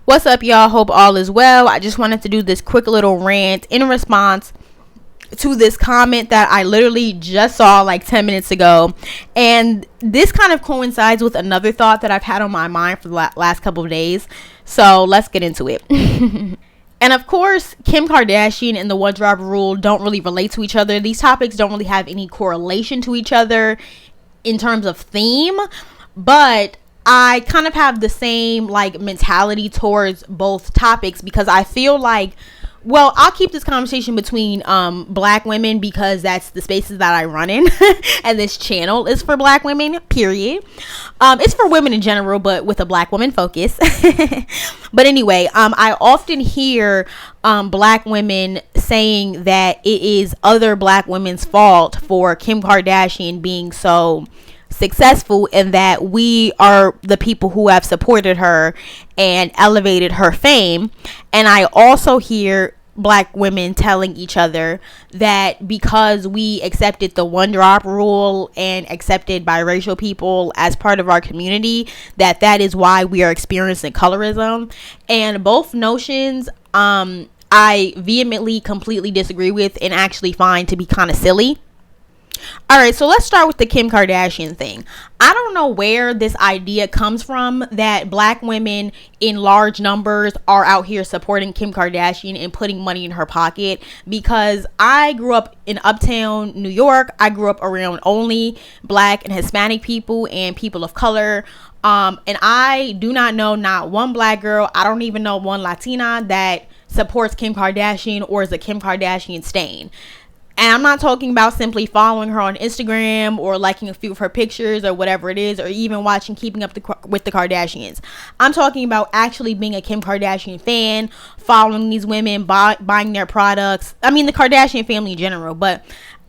What's up, y'all? Hope all is well. I just wanted to do this quick little rant in response to this comment that I literally just saw like 10 minutes ago. And this kind of coincides with another thought that I've had on my mind for the last couple of days. So let's get into it. And of course, Kim Kardashian and the one drop rule don't really relate to each other. These topics don't really have any correlation to each other in terms of theme, but I kind of have the same like mentality towards both topics because I feel like, well, I'll keep this conversation between black women because that's the spaces that I run in and this channel is for black women, period. It's for women in general, but with a black woman focus. But anyway, I often hear black women saying that it is other black women's fault for Kim Kardashian being so successful and that we are the people who have supported her and elevated her fame. And I also hear black women telling each other that because we accepted the one drop rule and accepted biracial people as part of our community, that is why we are experiencing colorism. And both notions I vehemently completely disagree with and actually find to be kind of silly. Alright, so let's start with the Kim Kardashian thing. I don't know where this idea comes from that black women in large numbers are out here supporting Kim Kardashian and putting money in her pocket, because I grew up in uptown New York. I grew up around only black and Hispanic people and people of color. And I do not know not one black girl. I don't even know one Latina that supports Kim Kardashian or is a Kim Kardashian stan. And I'm not talking about simply following her on Instagram or liking a few of her pictures or whatever it is, or even watching Keeping Up with the Kardashians. I'm talking about actually being a Kim Kardashian fan, following these women, buying their products. I mean, the Kardashian family in general. But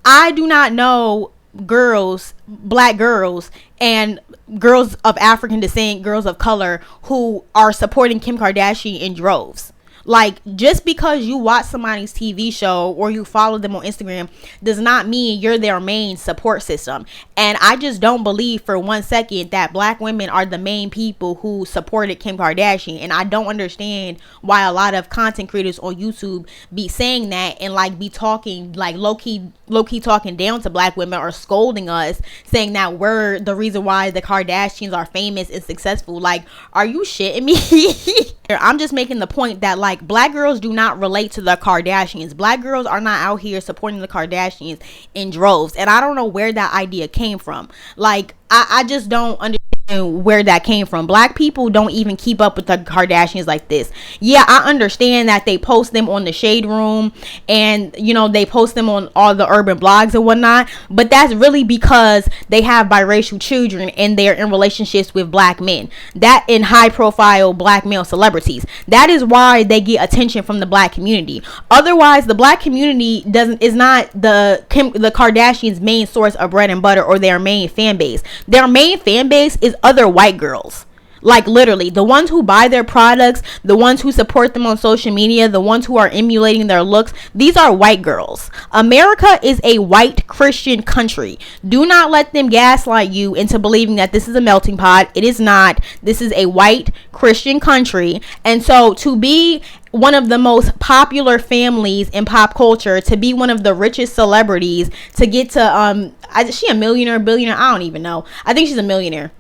I do not know girls, black girls, and girls of African descent, girls of color, who are supporting Kim Kardashian in droves. Like, just because you watch somebody's TV show or you follow them on Instagram does not mean you're their main support system. And I just don't believe for 1 second that black women are the main people who supported Kim Kardashian. And I don't understand why a lot of content creators on YouTube be saying that and like be talking like low-key talking down to black women or scolding us, saying that we're the reason why the Kardashians are famous and successful. Like, are you shitting me? I'm just making the point that like black girls do not relate to the Kardashians. Black girls are not out here supporting the Kardashians in droves. And I don't know where that idea came from. Like, I just don't understand where that came from. Black people don't even keep up with the Kardashians like this. Yeah, I understand that they post them on the Shade Room and, you know, they post them on all the urban blogs and whatnot, but that's really because they have biracial children and they're in relationships with black men, that in high profile black male celebrities. That is why they get attention from the black community. Otherwise, the black community is not the Kardashians' main source of bread and butter or their main fan base. Their main fan base is other white girls. Like, literally, the ones who buy their products, the ones who support them on social media, the ones who are emulating their looks, these are white girls. America is a white Christian country. Do not let them gaslight you into believing that this is a melting pot. It is not. This is a white Christian country. And so to be one of the most popular families in pop culture, to be one of the richest celebrities, to get to is she a millionaire, billionaire? I don't even know. I think she's a millionaire.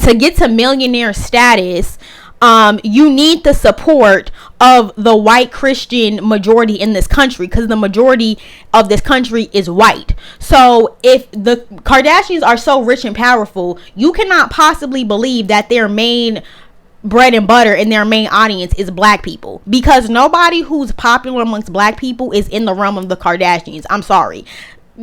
To get to millionaire status, you need the support of the white Christian majority in this country, because the majority of this country is white. So if the Kardashians are so rich and powerful, you cannot possibly believe that their main bread and butter and their main audience is black people, because nobody who's popular amongst black people is in the realm of the Kardashians. I'm sorry.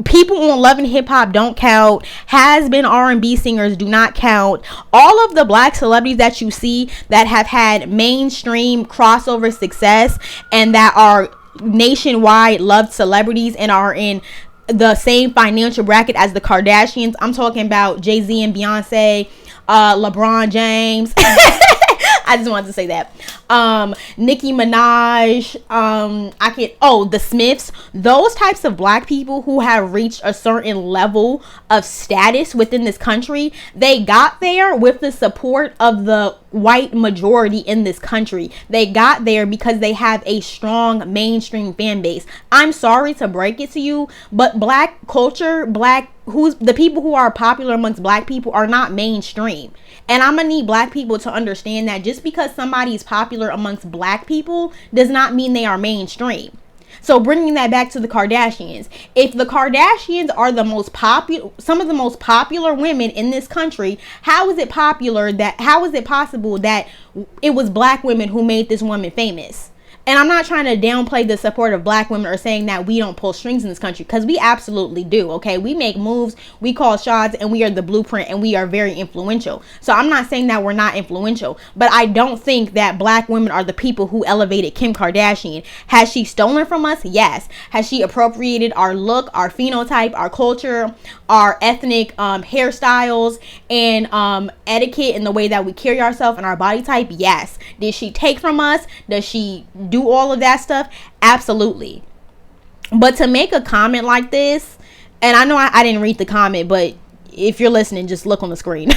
People on Love and Hip Hop don't count. Has been R&B singers do not count. All of the black celebrities that you see that have had mainstream crossover success and that are nationwide loved celebrities and are in the same financial bracket as the Kardashians. I'm talking about Jay-Z and Beyonce, LeBron James. I just wanted to say that. Nicki Minaj, the Smiths, those types of black people who have reached a certain level of status within this country, they got there with the support of the white majority in this country. They got there because they have a strong mainstream fan base. I'm sorry to break it to you, but black culture, the people who are popular amongst black people are not mainstream. And I'm gonna need black people to understand that just because somebody is popular amongst black people does not mean they are mainstream. So bringing that back to the Kardashians, if the Kardashians are the most popular, some of the most popular women in this country, how is it possible that it was black women who made this woman famous? And I'm not trying to downplay the support of black women or saying that we don't pull strings in this country, because we absolutely do. Okay, we make moves, we call shots, and we are the blueprint, and we are very influential. So I'm not saying that we're not influential, but I don't think that black women are the people who elevated Kim Kardashian. Has she stolen from us? Yes. Has she appropriated our look, our phenotype, our culture, our ethnic hairstyles, and etiquette, and the way that we carry ourselves and our body type? Yes. Did she take from us? Does she do all of that stuff? Absolutely. But to make a comment like this, and I know I didn't read the comment, but if you're listening, just look on the screen.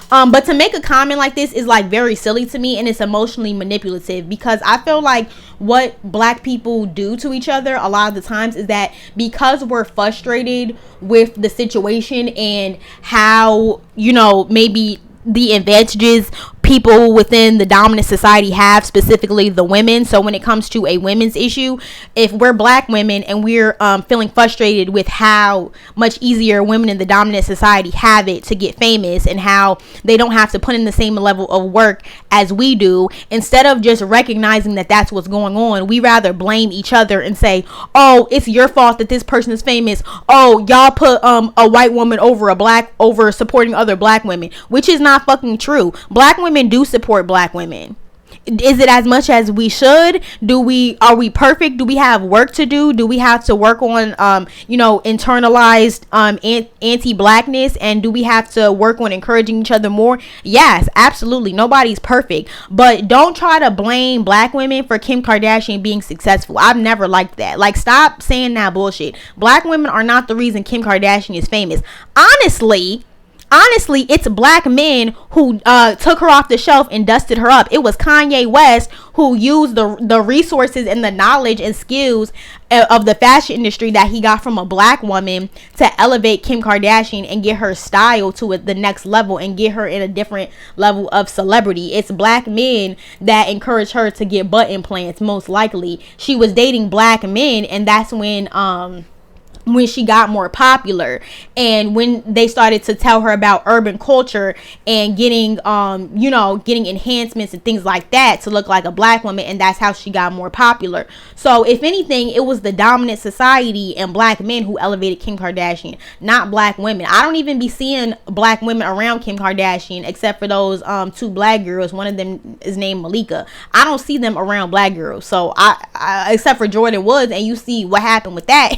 But to make a comment like this is like very silly to me, and it's emotionally manipulative, because I feel like what black people do to each other a lot of the times is that because we're frustrated with the situation and how, you know, maybe the advantages people within the dominant society have, specifically the women. So when it comes to a women's issue, if we're black women and we're feeling frustrated with how much easier women in the dominant society have it to get famous, and how they don't have to put in the same level of work as we do, instead of just recognizing that that's what's going on, we rather blame each other and say, oh, it's your fault that this person is famous. Oh, y'all put a white woman over supporting other black women, which is not fucking true. Black women do support black women. Is it as much as we should? Are we perfect? Do we have work to do? Do we have to work on internalized anti-blackness, and do we have to work on encouraging each other more? Yes, absolutely. Nobody's perfect. But don't try to blame black women for Kim Kardashian being successful. I've never liked that. Like, stop saying that bullshit. Black women are not the reason Kim Kardashian is famous. Honestly, it's black men who took her off the shelf and dusted her up. It was Kanye West who used the resources and the knowledge and skills of the fashion industry that he got from a black woman to elevate Kim Kardashian and get her style to the next level and get her in a different level of celebrity. It's black men that encouraged her to get butt implants, most likely. She was dating black men, and that's when she got more popular, and when they started to tell her about urban culture and getting enhancements and things like that to look like a black woman, and that's how she got more popular. So if anything, it was the dominant society and black men who elevated Kim Kardashian, not black women. I don't even be seeing black women around Kim Kardashian except for those two black girls. One of them is named Malika. I don't see them around black girls. So I except for Jordan Woods, and you see what happened with that.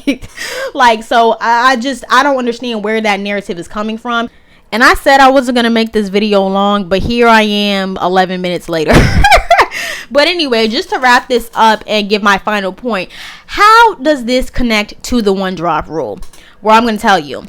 So I don't understand where that narrative is coming from. And I said I wasn't going to make this video long, but here I am 11 minutes later. But anyway, just to wrap this up and give my final point, how does this connect to the one drop rule? Well, I'm going to tell you.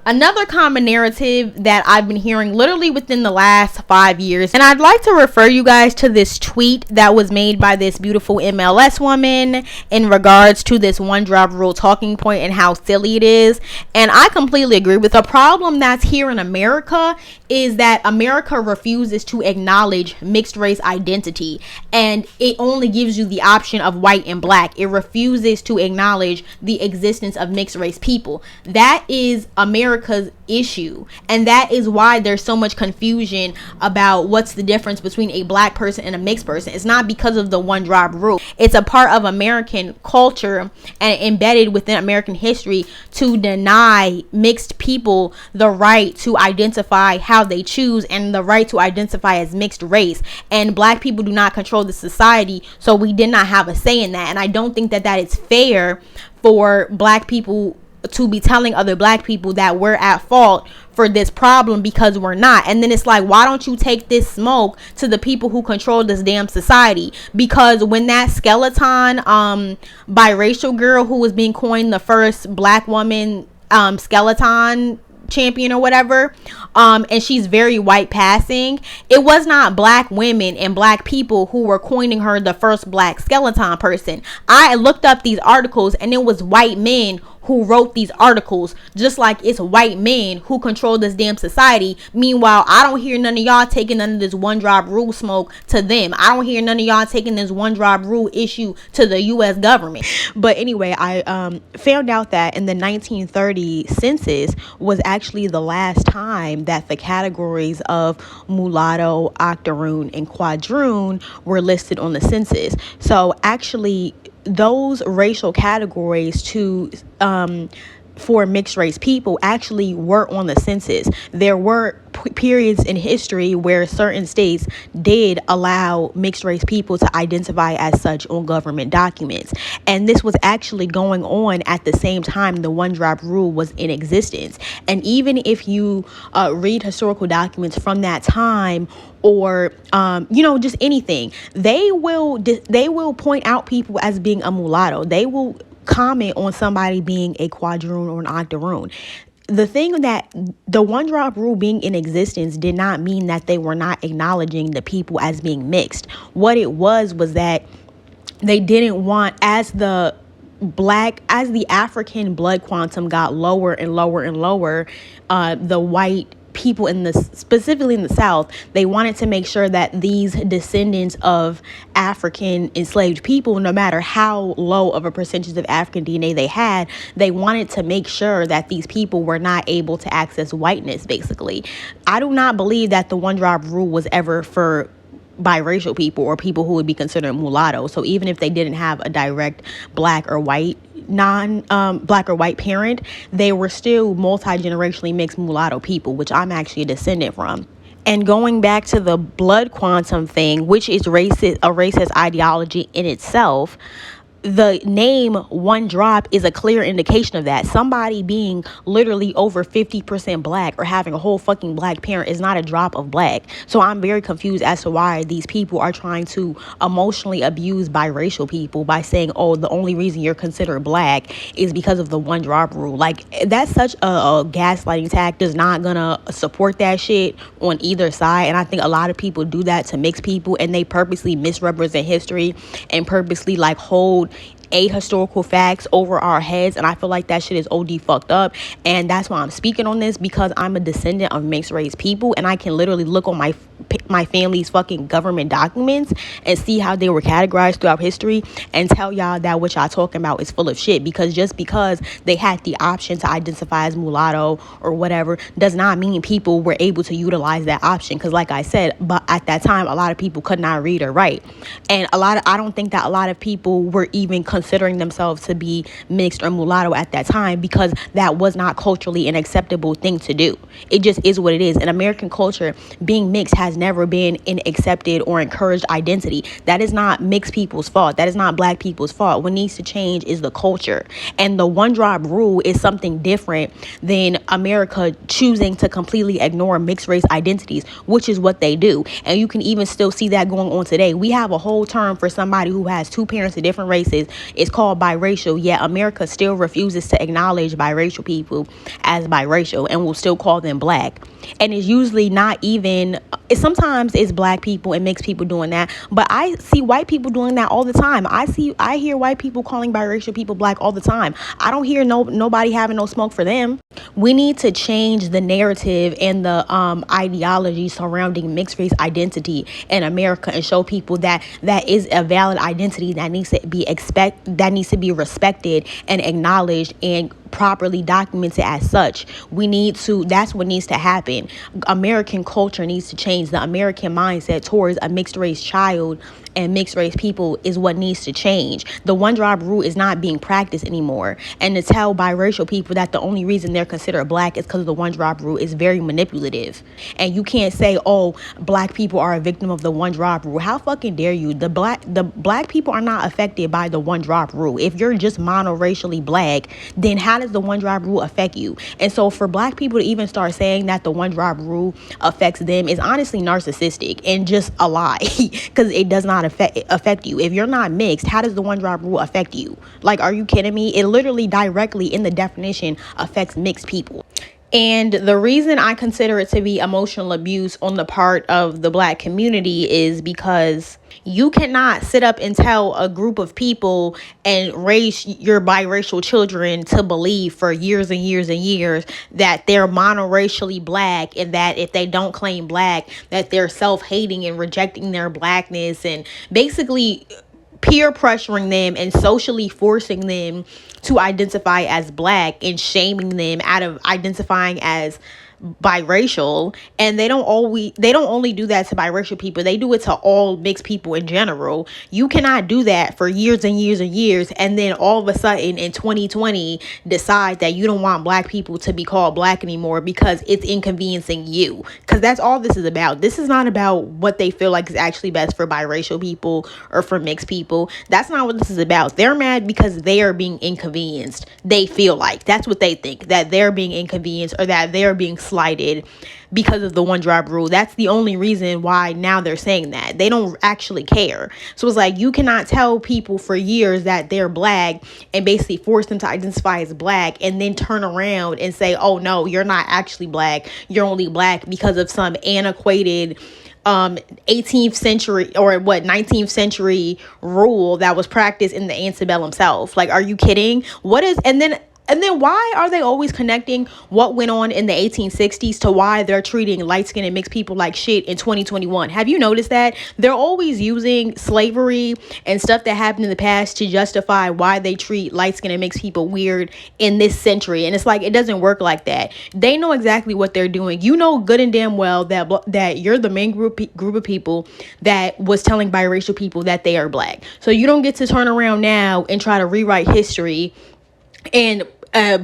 Another common narrative that I've been hearing literally within the last 5 years, and I'd like to refer you guys to this tweet that was made by this beautiful MLS woman in regards to this one drop rule talking point and how silly it is. And I completely agree with the problem that's here in America is that America refuses to acknowledge mixed race identity, and it only gives you the option of white and black. It refuses to acknowledge the existence of mixed race people. That is America's issue, and that is why there's so much confusion about what's the difference between a black person and a mixed person. It's not because of the one drop rule. It's a part of American culture and embedded within American history to deny mixed people the right to identify how they choose and the right to identify as mixed race. And black people do not control the society, so we did not have a say in that. And I don't think that is fair for black people to be telling other black people that we're at fault for this problem, because we're not. And then it's like, why don't you take this smoke to the people who control this damn society? Because when that skeleton biracial girl who was being coined the first black woman skeleton champion or whatever, and she's very white passing. It was not black women and black people who were coining her the first black skeleton person. I looked up these articles and it was white men who wrote these articles, just like it's white men who control this damn society. Meanwhile, I don't hear none of y'all taking none of this one drop rule smoke to them. I don't hear none of y'all taking this one drop rule issue to the US government. But anyway, I found out that in the 1930 census was actually the last time that the categories of mulatto, octoroon, and quadroon were listed on the census. So actually, those racial categories for mixed race people actually were on the census. There were periods in history where certain states did allow mixed race people to identify as such on government documents, and this was actually going on at the same time the one drop rule was in existence. And even if you read historical documents from that time, or just anything, they will point out people as being a mulatto. They will comment on somebody being a quadroon or an octoroon. The thing that the one drop rule being in existence did not mean that they were not acknowledging the people as being mixed. What it was that they didn't want, as the African blood quantum got lower and lower and lower, the white people specifically in the South, they wanted to make sure that these descendants of African enslaved people, no matter how low of a percentage of African DNA they had, they wanted to make sure that these people were not able to access whiteness, basically. I do not believe that the one drop rule was ever for biracial people or people who would be considered mulatto. So even if they didn't have a direct black or white black or white parent, they were still multi-generationally mixed mulatto people, which I'm actually a descendant from. And going back to the blood quantum thing, which is a racist ideology in itself, the name one drop is a clear indication of that. Somebody being literally over 50% black or having a whole fucking black parent is not a drop of black. So I'm very confused as to why these people are trying to emotionally abuse biracial people by saying, oh, the only reason you're considered black is because of the one drop rule. Like, that's such a gaslighting tactic. Is not gonna support that shit on either side. And I think a lot of people do that to mix people, and they purposely misrepresent history and purposely hold ahistorical facts over our heads. And I feel like that shit is OD fucked up. And that's why I'm speaking on this, because I'm a descendant of mixed race people, and I can literally look on my family's fucking government documents and see how they were categorized throughout history and tell y'all that what y'all talking about is full of shit. Because just because they had the option to identify as mulatto or whatever does not mean people were able to utilize that option. Because like I said, but at that time a lot of people could not read or write, and I don't think that a lot of people were even considering themselves to be mixed or mulatto at that time, because that was not culturally an acceptable thing to do. It just is what it is. In American culture, being mixed has never been an accepted or encouraged identity. That is not mixed people's fault. That is not black people's fault. What needs to change is the culture. And the one drop rule is something different than America choosing to completely ignore mixed race identities, which is what they do. And you can even still see that going on today. We have a whole term for somebody who has two parents of different races. It's called biracial, yet America still refuses to acknowledge biracial people as biracial and will still call them black. And it's usually not even, sometimes it's black people and mixed people doing that, but I see white people doing that all the time. I hear white people calling biracial people black all the time. I don't hear nobody having no smoke for them. We need to change the narrative and the ideology surrounding mixed race identity in America and show people that that is a valid identity that needs to be respected and acknowledged and properly documented as such. That's what needs to happen. American culture needs to change. The American mindset towards a mixed race child and mixed race people is what needs to change. The one drop rule is not being practiced anymore. And to tell biracial people that the only reason they're considered black is because of the one drop rule is very manipulative. And you can't say, oh, black people are a victim of the one drop rule. How fucking dare you? The black people are not affected by the one drop rule. If you're just monoracially black, then how does the one drop rule affect you? And so for black people to even start saying that the one drop rule affects them is honestly narcissistic and just a lie, because it does not affect you. If you're not mixed, how does the one drop rule affect you? Like, are you kidding me? It literally directly in the definition affects mixed people. And the reason I consider it to be emotional abuse on the part of the Black community is because you cannot sit up and tell a group of people and raise your biracial children to believe for years and years and years that they're monoracially Black, and that if they don't claim Black, that they're self-hating and rejecting their Blackness, and basically peer pressuring them and socially forcing them to identify as Black and shaming them out of identifying as biracial. And they don't only do that to biracial people, they do it to all mixed people in general. You cannot do that for years and years and years, and then all of a sudden in 2020 decide that you don't want Black people to be called Black anymore because it's inconveniencing you. Because that's all this is about. This is not about what they feel like is actually best for biracial people or for mixed people. That's not what this is about. They're mad because they are being inconvenienced. They feel like that's what they think, that they're being inconvenienced or that they're being slighted because of the one drop rule. That's the only reason why now they're saying that. They don't actually care. So it's like, you cannot tell people for years that they're Black and basically force them to identify as Black, and then turn around and say, oh no, you're not actually Black, you're only Black because of some antiquated 18th century or 19th century rule that was practiced in the antebellum South. Like, are you kidding? And then why are they always connecting what went on in the 1860s to why they're treating light-skinned and mixed people like shit in 2021? Have you noticed that? They're always using slavery and stuff that happened in the past to justify why they treat light-skinned and mixed people weird in this century. And it's like, it doesn't work like that. They know exactly what they're doing. You know good and damn well that you're the main group of people that was telling biracial people that they are Black. So you don't get to turn around now and try to rewrite history and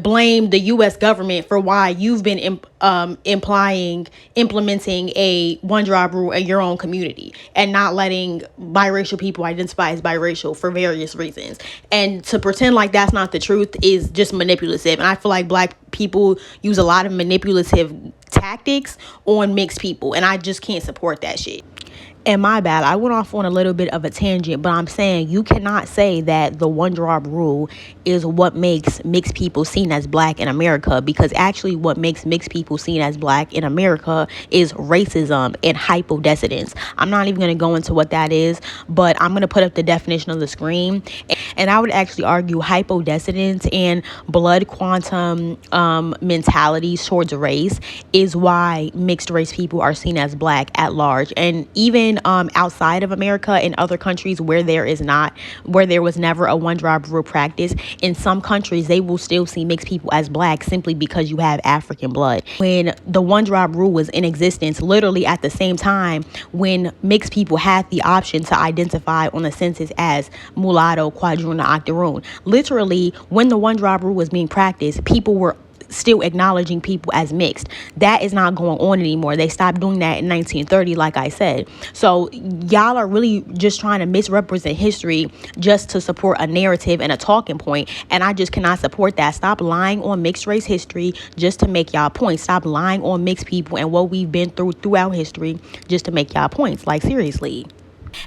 blame the U.S. government for why you've been implementing a one drop rule in your own community and not letting biracial people identify as biracial for various reasons. And to pretend like that's not the truth is just manipulative. And I feel like Black people use a lot of manipulative tactics on mixed people, and I just can't support that shit. And my bad, I went off on a little bit of a tangent, but I'm saying you cannot say that the one drop rule is what makes mixed people seen as Black in America, because actually what makes mixed people seen as Black in America is racism and hypodescendence. I'm not even going to go into what that is, but I'm going to put up the definition on the screen. And I would actually argue hypodescendence and blood quantum mentalities towards race is why mixed race people are seen as Black at large. And even outside of America, in other countries where there was never a one drop rule practice, in some countries they will still see mixed people as Black simply because you have African blood. When the one drop rule was in existence, literally at the same time when mixed people had the option to identify on the census as mulatto, quadroon, or octoroon, literally when the one drop rule was being practiced, people were still acknowledging people as mixed. That is not going on anymore. They stopped doing that in 1930, like I said. So y'all are really just trying to misrepresent history just to support a narrative and a talking point. And I just cannot support that. Stop lying on mixed race history just to make y'all points. Stop lying on mixed people and what we've been through throughout history just to make y'all points. Like, seriously.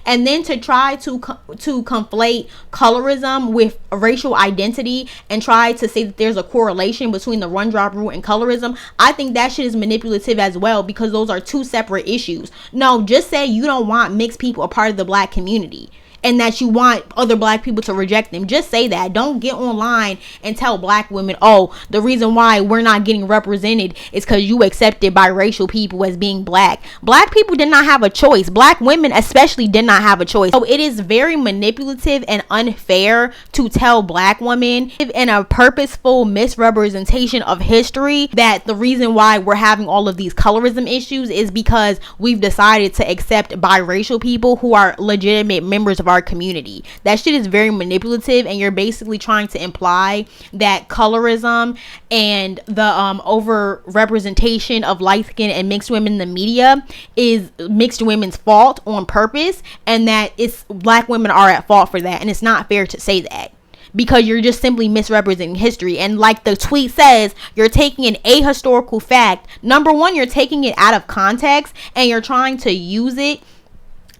And then to try to conflate colorism with racial identity and try to say that there's a correlation between the one drop rule and colorism, I think that shit is manipulative as well, because those are two separate issues. No, just say you don't want mixed people a part of the Black community and that you want other Black people to reject them. Just say that. Don't get online and tell Black women, oh, the reason why we're not getting represented is because you accepted biracial people as being Black. Black people did not have a choice. Black women especially did not have a choice. So it is very manipulative and unfair to tell Black women in a purposeful misrepresentation of history that the reason why we're having all of these colorism issues is because we've decided to accept biracial people who are legitimate members of our community. That shit is very manipulative, and you're basically trying to imply that colorism and the over representation of light-skinned and mixed women in the media is mixed women's fault on purpose, and that it's Black women are at fault for that. And it's not fair to say that, because you're just simply misrepresenting history. And like the tweet says, you're taking an ahistorical fact. Number one, you're taking it out of context and you're trying to use it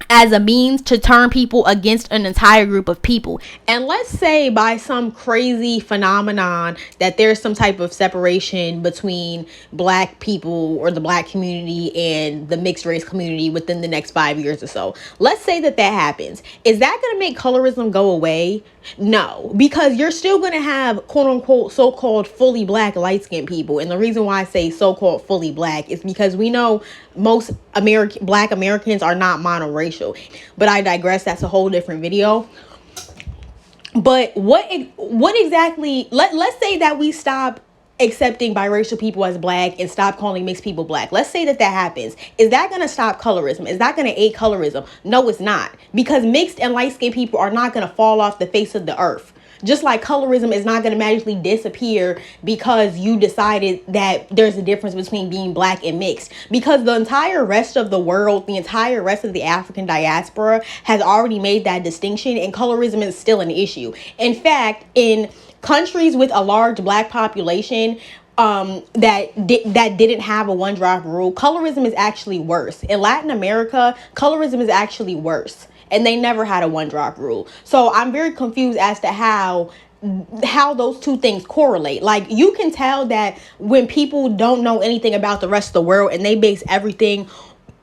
as a means to turn people against an entire group of people. And let's say by some crazy phenomenon that there's some type of separation between black people or the black community and the mixed race community within the next 5 years or so. Let's say that happens. Is that going to make colorism go away? No, because you're still going to have quote unquote so-called fully black light-skinned people. And the reason why I say so-called fully black is because we know most black Americans are not monoracial. But I digress. That's a whole different video. But what exactly, let's say that we stop accepting biracial people as black and stop calling mixed people black. Let's say that happens. Is that going to stop colorism? Is that going to aid colorism? No, it's not. Because mixed and light-skinned people are not going to fall off the face of the earth. Just like colorism is not going to magically disappear because you decided that there's a difference between being black and mixed. Because the entire rest of the world, the entire rest of the African diaspora has already made that distinction, and colorism is still an issue. In fact, in countries with a large black population that didn't have a one-drop rule, colorism is actually worse. In Latin America, colorism is actually worse. And they never had a one-drop rule. So I'm very confused as to how those two things correlate. Like, you can tell that when people don't know anything about the rest of the world and they base everything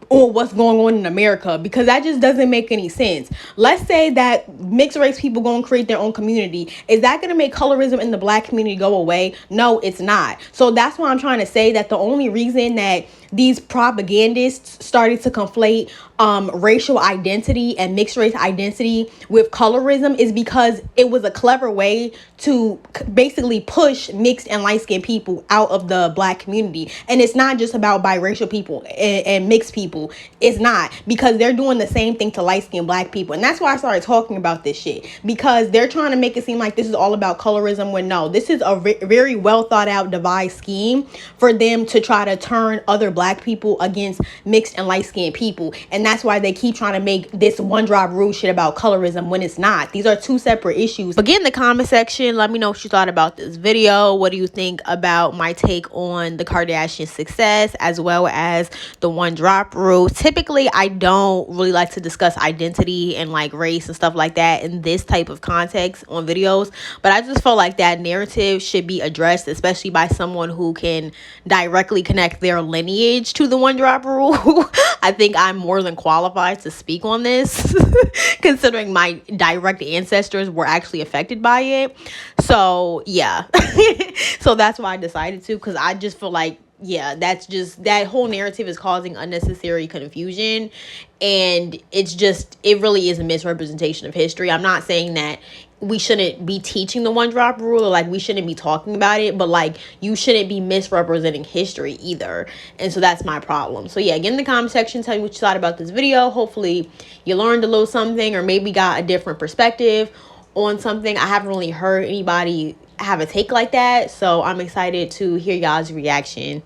on what's going on in America, because that just doesn't make any sense. Let's say that mixed race people go and create their own community. Is that going to make colorism in the black community go away? No, it's not. So that's why I'm trying to say that the only reason that these propagandists started to conflate racial identity and mixed race identity with colorism is because it was a clever way to basically push mixed and light-skinned people out of the black community. And it's not just about biracial people and mixed people. It's not, because they're doing the same thing to light-skinned black people. And that's why I started talking about this shit, because they're trying to make it seem like this is all about colorism, when no, this is a very well thought out devised scheme for them to try to turn other black people against mixed and light-skinned people. And that's why they keep trying to make this one-drop rule shit about colorism when it's not. These are two separate issues. But get in the comment section, let me know what you thought about this video. What do you think about my take on the Kardashian success as well as the one-drop rule? Typically, I don't really like to discuss identity and like race and stuff like that in this type of context on videos, but I just felt like that narrative should be addressed, especially by someone who can directly connect their lineage to the one-drop rule. I think I'm more than qualified to speak on this considering my direct ancestors were actually affected by it. So yeah. So that's why I decided to, because I just feel like, yeah, that's just, that whole narrative is causing unnecessary confusion, and it really is a misrepresentation of history. I'm not saying that we shouldn't be teaching the one-drop rule, or like we shouldn't be talking about it, but like you shouldn't be misrepresenting history either. And so that's my problem. So yeah, get in the comment section, tell me what you thought about this video. Hopefully you learned a little something, or maybe got a different perspective on something. I haven't really heard anybody have a take like that, so I'm excited to hear y'all's reaction.